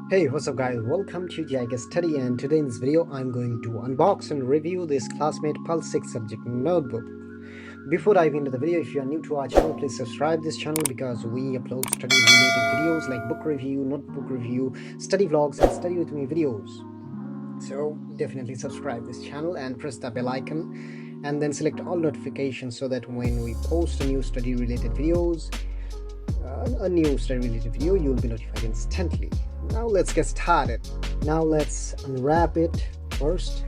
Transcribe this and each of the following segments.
Hey, what's up guys, welcome to gikstudy, and today in this video I'm going to unbox and review this Classmate Pulse 6 subject notebook. Before diving into the video, if you are new to our channel, please subscribe this channel because we upload study related videos like book review, notebook review, study vlogs and study with me videos. So definitely subscribe this channel and press the bell icon and then select all notifications so that when we post a new study related videos, you will be notified instantly. Now let's get started. Now let's unwrap it first.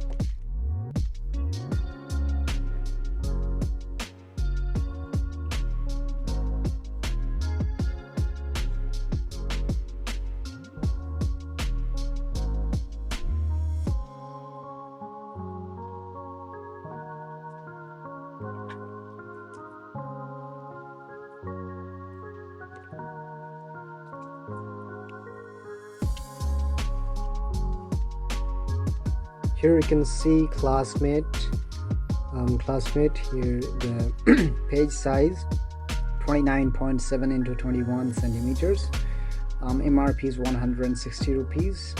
Here you can see Classmate here the page size 29.7 into 21 centimeters. MRP is 160 rupees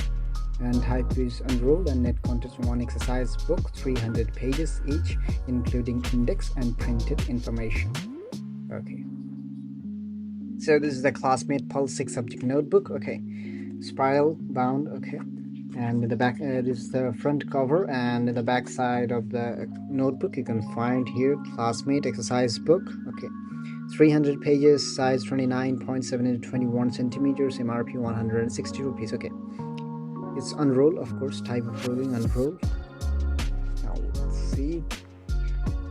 and type is Unruled, and net contains one exercise book, 300 pages each, including index and printed information. Okay, so this is the Classmate Pulse 6 subject notebook. Okay, spiral bound. Okay, and in the back this is the front cover, and in the back side of the notebook you can find here Classmate exercise book. Okay, 300 pages, size 29.7 into 21 centimeters, MRP 160 rupees. Okay, it's unrolled, of course, type of rolling unrolled. Now let's see.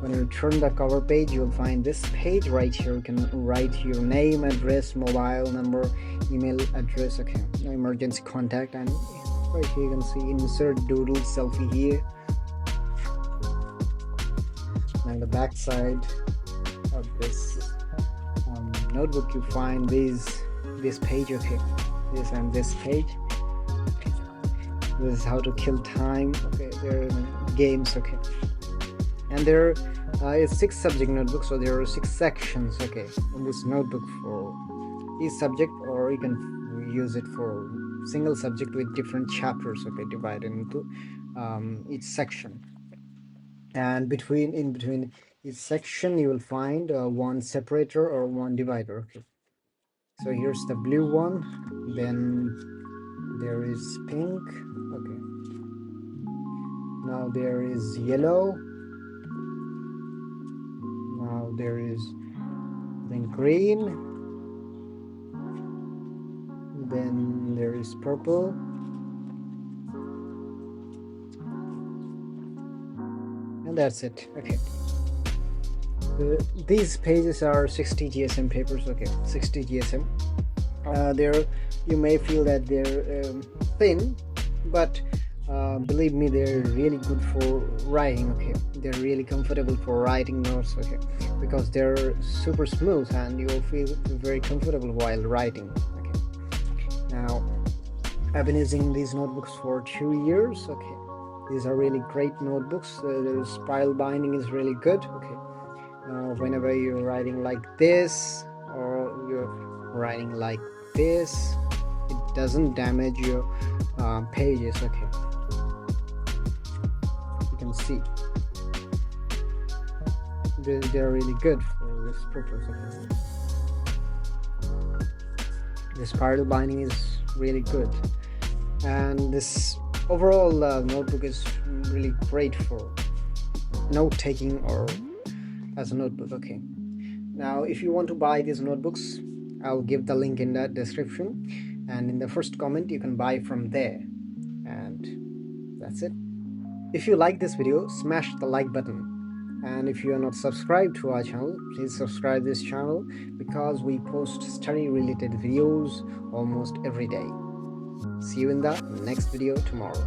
When you turn the cover page, you'll find this page right here. You can write your name, address, mobile number, email address. Okay, no emergency contact, and right here you can see insert doodle selfie here. And the back side of this notebook you find this page. Okay, this and this page. This is how to kill time. Okay, there are games. Okay, and there is 6 subject notebooks, so there are 6 sections. Okay, in this notebook for each subject, or you can use it for single subject with different chapters. Okay, divided into each section, and in between each section you will find one separator or one divider. Okay, so here's the blue one, then there is pink. Okay, now there is yellow, now there is then green, then there is purple, and that's it. Okay, these pages are 60 GSM papers. Okay, 60 GSM. There you may feel that they're thin, but believe me, they're really good for writing. Okay, they're really comfortable for writing notes. Okay, because they're super smooth and you'll feel very comfortable while writing. Okay, now I've been using these notebooks for 2 years. Okay, these are really great notebooks. The spiral binding is really good. Okay, whenever you're writing like this or you're writing like this, it doesn't damage your pages. Okay, you can see they're really good for this purpose. Okay, the spiral binding is really good, and this overall notebook is really great for note taking or as a notebook. Okay, now if you want to buy these notebooks, I'll give the link in the description, and in the first comment you can buy from there. And that's it. If you like this video, smash the like button, and if you are not subscribed to our channel, please subscribe this channel because we post study related videos almost every day. See you in the next video tomorrow.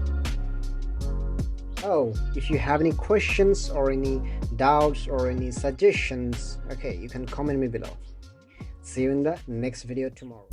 Oh, if you have any questions or any doubts or any suggestions, okay, you can comment me below. See you in the next video tomorrow.